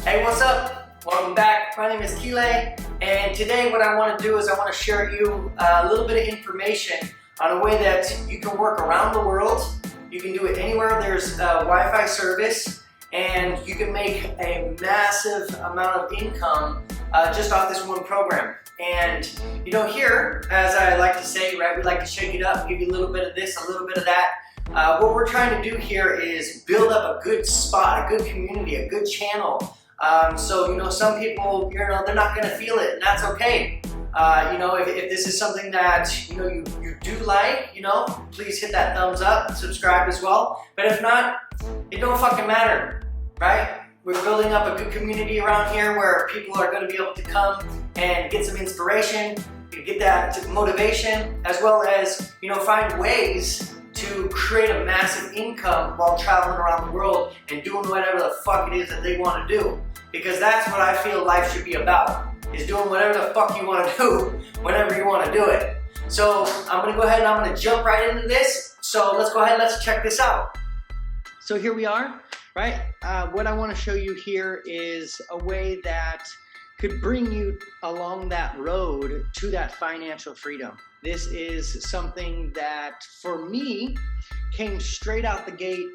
Hey, what's up? Welcome back. My name is Kile, and today what I want to do is I want to share you a little bit of information on a way that you can work around the world. You can do it anywhere there's Wi-Fi service, and you can make a massive amount of income just off this one program. And you know, here, as I like to say, right, we like to shake it up, give you a little bit of this, a little bit of that. What we're trying to do here is build up a good spot, a good community, a good channel. So, you know, some people, you know, they're not going to feel it, and that's okay. You know, if this is something that, you know, you do like, you know, please hit that thumbs up, subscribe as well. But if not, it don't fucking matter, right? We're building up a good community around here where people are going to be able to come and get some inspiration, get that motivation, as well as, you know, find ways to create a massive income while traveling around the world and doing whatever the fuck it is that they want to do. Because that's what I feel life should be about, is doing whatever the fuck you want to do whenever you want to do it. So I'm going to go ahead and I'm going to jump right into this. So let's go ahead, let's check this out. So here we are, right? What I want to show you here is a way that could bring you along that road to that financial freedom. This is something that, for me, came straight out the gate,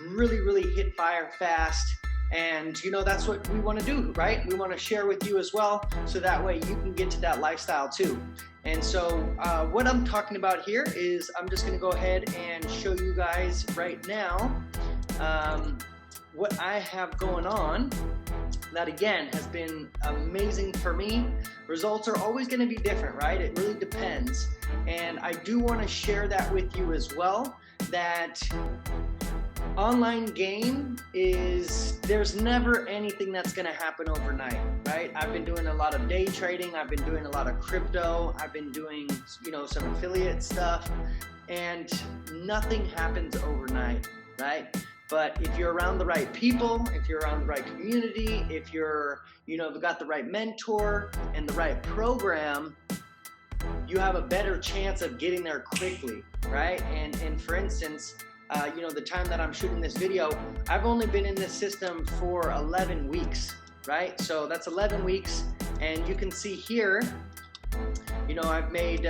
really hit fire fast. And you know, that's what we want to do, right? We want to share with you as well, so that way you can get to that lifestyle too. And so what I'm talking about here is I'm just going to go ahead and show you guys right now what I have going on. That again has been amazing for me. Results are always going to be different, right? It really depends. And I do want to share that with you as well, that online game is, there's never anything that's going to happen overnight, right? I've been doing a lot of day trading. I've been doing a lot of crypto. I've been doing, you know, some affiliate stuff, and nothing happens overnight, right? But if you're around the right people, if you're around the right community, if you're, you know, got the right mentor and the right program, you have a better chance of getting there quickly, right? And for instance, you know, the time that I'm shooting this video, I've only been in this system for 11 weeks, right? So that's 11 weeks, and you can see here, you know, I've made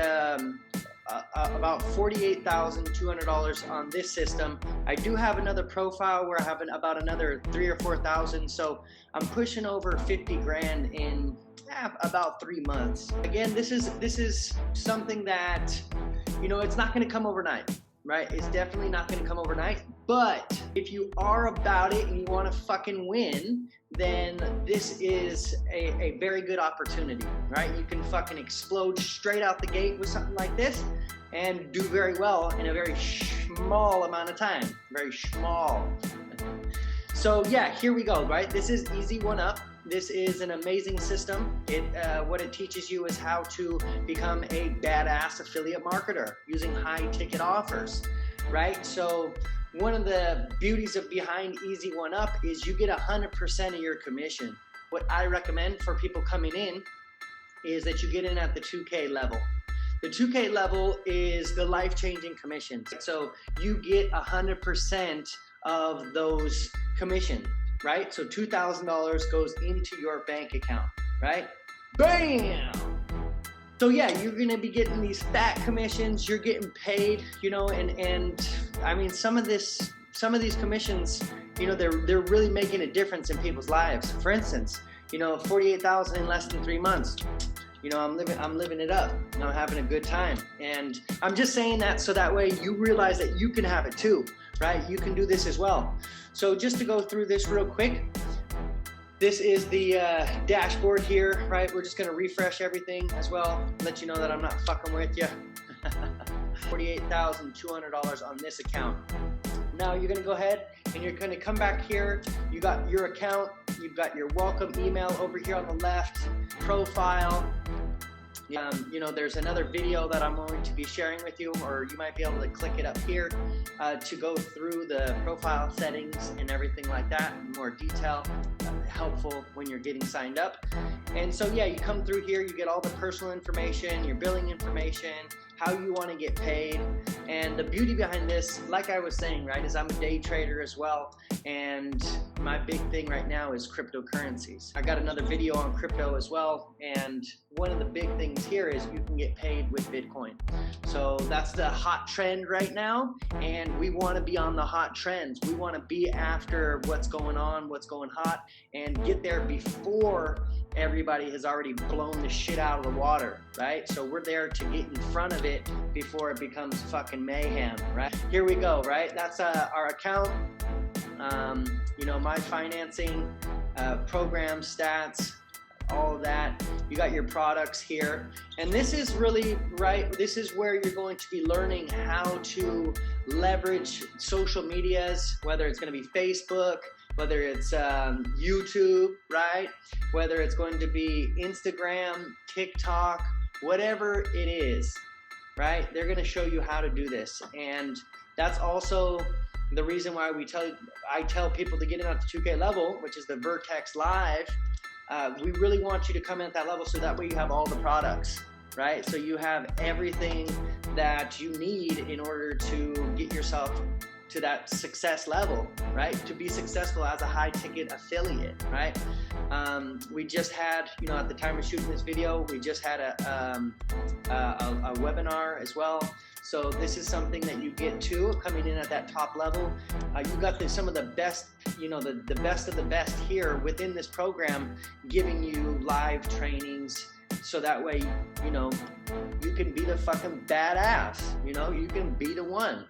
about $48,200 on this system. I do have another profile where I have about another 3,000 or 4,000, so I'm pushing over 50 grand in about 3 months. Again, this is something that, you know, it's not going to come overnight, right? It's definitely not going to come overnight. But if you are about it and you want to fucking win, then this is a very good opportunity, right? You can fucking explode straight out the gate with something like this and do very well in a very small amount of time. Very small. So yeah, here we go, right? This is Easy One Up. This is an amazing system. What it teaches you is how to become a badass affiliate marketer using high ticket offers, right? So one of the beauties of behind Easy One Up is you get 100% of your commission. What I recommend for people coming in is that you get in at the 2K level. The 2K level is the life-changing commissions. So you get 100% of those commissions, right? So $2,000 goes into your bank account, right? Bam! So yeah, you're gonna be getting these fat commissions. You're getting paid, you know, and I mean, some of these commissions, you know, they're really making a difference in people's lives. For instance, you know, 48,000 in less than 3 months. You know, I'm living it up. You know, I'm having a good time, and I'm just saying that so that way you realize that you can have it too, right? You can do this as well. So just to go through this real quick. This is the dashboard here, right? We're just gonna refresh everything as well, let you know that I'm not fucking with you. $48,200 on this account. Now you're gonna go ahead and you're gonna come back here. You got your account, you've got your welcome email over here on the left, profile. You know, there's another video that I'm going to be sharing with you, or you might be able to click it up here to go through the profile settings and everything like that in more detail. Helpful when you're getting signed up. And so yeah, you come through here, you get all the personal information, your billing information, how you want to get paid. And the beauty behind this, like I was saying, right, is I'm a day trader as well, and my big thing right now is cryptocurrencies. I got another video on crypto as well, and one of the big things here is you can get paid with Bitcoin. So that's the hot trend right now, and we want to be on the hot trends. We want to be after what's going on, what's going hot, and get there before everybody has already blown the shit out of the water, right? So we're there to get in front of it before it becomes fucking mayhem, right? Here we go, right? That's our account. You know, my financing, program stats, all of that. You got your products here. And this is really, right, this is where you're going to be learning how to leverage social medias, whether it's going to be Facebook, whether it's YouTube, right? Whether it's going to be Instagram, TikTok, whatever it is, right? They're going to show you how to do this. And that's also the reason why I tell people to get in at the 2K level, which is the Vertex Live. We really want you to come in at that level so that way you have all the products, right? So you have everything that you need in order to get yourself to that success level, right? To be successful as a high ticket affiliate, right? We just had, you know, at the time of shooting this video, we just had a webinar as well. So this is something that you get to coming in at that top level. You got some of the best, you know, the best of the best here within this program, giving you live trainings. So that way, you know, you can be the fucking badass, you know, you can be the one,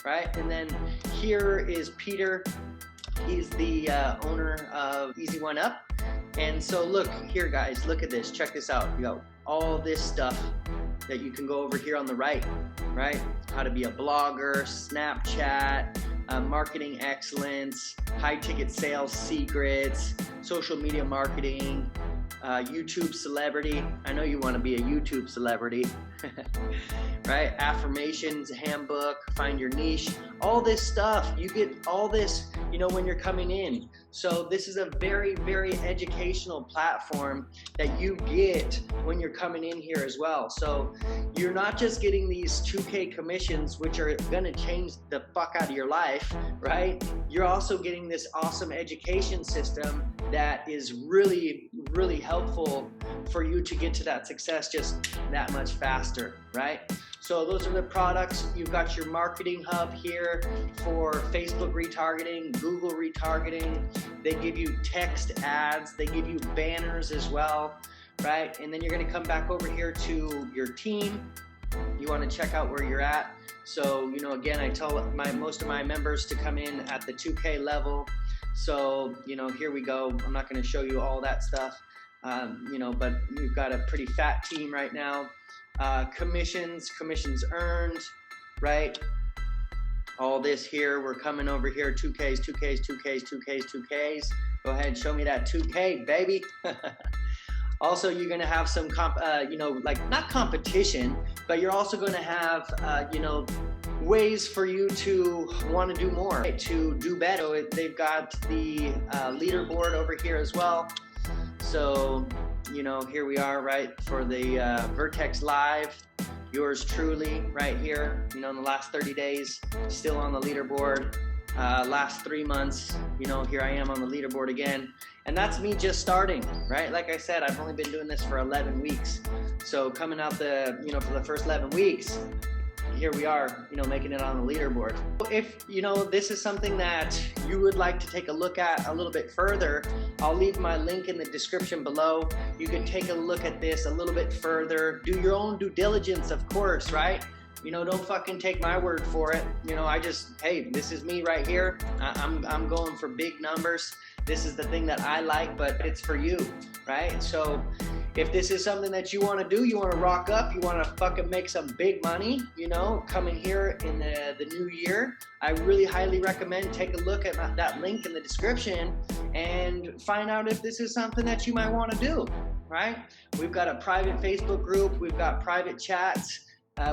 right? And then here is Peter. He's the owner of Easy One Up. And so look here, guys, look at this, check this out. You got all this stuff that you can go over here on the right? How to be a blogger, Snapchat, marketing excellence, high ticket sales secrets, social media marketing, YouTube celebrity. I know you want to be a YouTube celebrity, right? Affirmations, handbook, find your niche, all this stuff. You get all this, you know, when you're coming in. So this is a very, very educational platform that you get when you're coming in here as well. So you're not just getting these 2K commissions, which are going to change the fuck out of your life, right? You're also getting this awesome education system that is really, really helpful for you to get to that success just that much faster, right? So those are the products. You've got your marketing hub here for Facebook retargeting, Google retargeting. They give you text ads. They give you banners as well, right? And then you're going to come back over here to your team. You want to check out where you're at. So, you know, again, I tell most of my members to come in at the 2K level. So, you know, here we go. I'm not going to show you all that stuff, you know, but we've got a pretty fat team right now. Commissions earned, right? All this here, we're coming over here, 2Ks, 2Ks, 2Ks, 2Ks, 2Ks. Go ahead, show me that 2K, baby. Also, you're gonna have some, you know, like not competition, but you're also gonna have, you know, ways for you to want to do more, right? To do better. So they've got the leaderboard over here as well. So, you know, here we are, right, for the Vertex Live. Yours truly, right here, you know, in the last 30 days, still on the leaderboard. Last 3 months, you know, here I am on the leaderboard again. And that's me just starting, right? Like I said, I've only been doing this for 11 weeks. So coming out you know, for the first 11 weeks, here we are, you know, making it on the leaderboard. If, you know, this is something that you would like to take a look at a little bit further, I'll leave my link in the description below. You can take a look at this a little bit further. Do your own due diligence, of course, right? You know, don't fucking take my word for it. You know, hey, this is me right here. I'm going for big numbers. This is the thing that I like, but it's for you, right? So if this is something that you want to do, you want to rock up, you want to fucking make some big money, you know, coming here in the new year, I really highly recommend take a look at that link in the description and find out if this is something that you might want to do, right? We've got a private Facebook group. We've got private chats.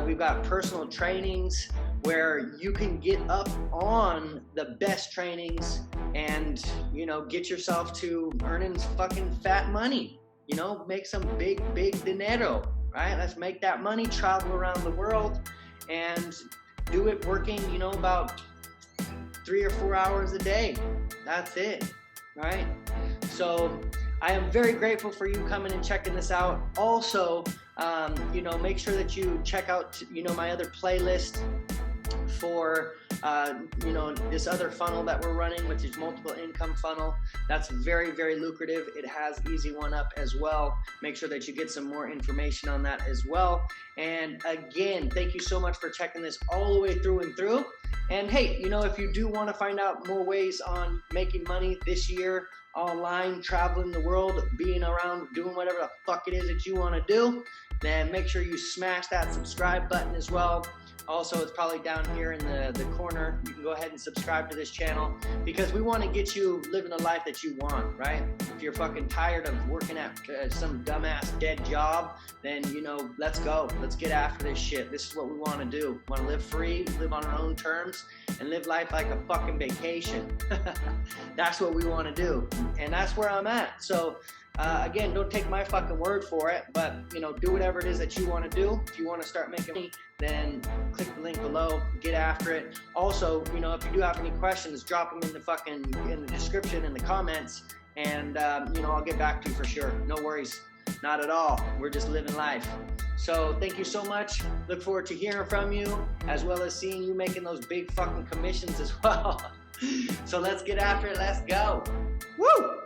We've got personal trainings where you can get up on the best trainings and, you know, get yourself to earning fucking fat money, you know, make some big dinero, right? Let's make that money, travel around the world and do it working, you know, about 3 or 4 hours a day. That's it. right? So I am very grateful for you coming and checking this out. Also, you know, make sure that you check out, you know, my other playlist for you know, this other funnel that we're running, which is multiple income funnel. That's very, very lucrative. It has Easy One Up as well. Make sure that you get some more information on that as well. And again, thank you so much for checking this all the way through and through. And hey, you know, if you do want to find out more ways on making money this year, online, traveling the world, being around, doing whatever the fuck it is that you want to do, then make sure you smash that subscribe button as well. Also, it's probably down here in the corner. You can go ahead and subscribe to this channel because we want to get you living the life that you want, right? If you're fucking tired of working at some dumbass dead job, then, you know, let's go. Let's get after this shit. This is what we want to do. We want to live free, live on our own terms, and live life like a fucking vacation. That's what we want to do. And that's where I'm at. So, again, don't take my fucking word for it, but, you know, do whatever it is that you want to do. If you want to start making money, then click the link below, get after it. Also, you know, if you do have any questions, drop them in the description, in the comments, and, you know, I'll get back to you for sure. No worries. Not at all. We're just living life. So thank you so much. Look forward to hearing from you, as well as seeing you making those big fucking commissions as well. So let's get after it. Let's go. Woo!